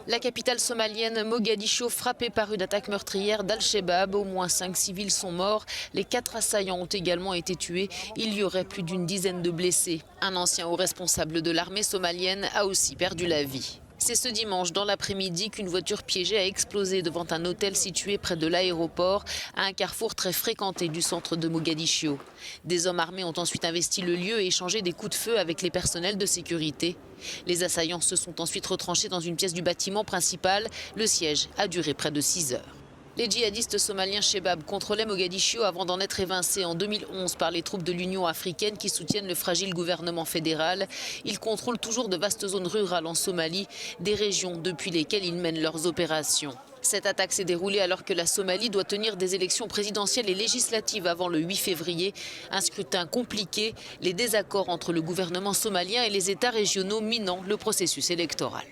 La capitale somalienne, Mogadiscio, frappée par une attaque meurtrière d'Al-Shabaab. Au moins 5 civils sont morts. Les 4 assaillants ont également été tués. Il y aurait plus d'une dizaine de blessés. Un ancien haut responsable de l'armée somalienne a aussi perdu la vie. C'est ce dimanche dans l'après-midi qu'une voiture piégée a explosé devant un hôtel situé près de l'aéroport, à un carrefour très fréquenté du centre de Mogadiscio. Des hommes armés ont ensuite investi le lieu et échangé des coups de feu avec les personnels de sécurité. Les assaillants se sont ensuite retranchés dans une pièce du bâtiment principal. Le siège a duré près de 6 heures. Les djihadistes somaliens Shebab contrôlaient Mogadiscio avant d'en être évincés en 2011 par les troupes de l'Union africaine qui soutiennent le fragile gouvernement fédéral. Ils contrôlent toujours de vastes zones rurales en Somalie, des régions depuis lesquelles ils mènent leurs opérations. Cette attaque s'est déroulée alors que la Somalie doit tenir des élections présidentielles et législatives avant le 8 février. Un scrutin compliqué, les désaccords entre le gouvernement somalien et les États régionaux minant le processus électoral.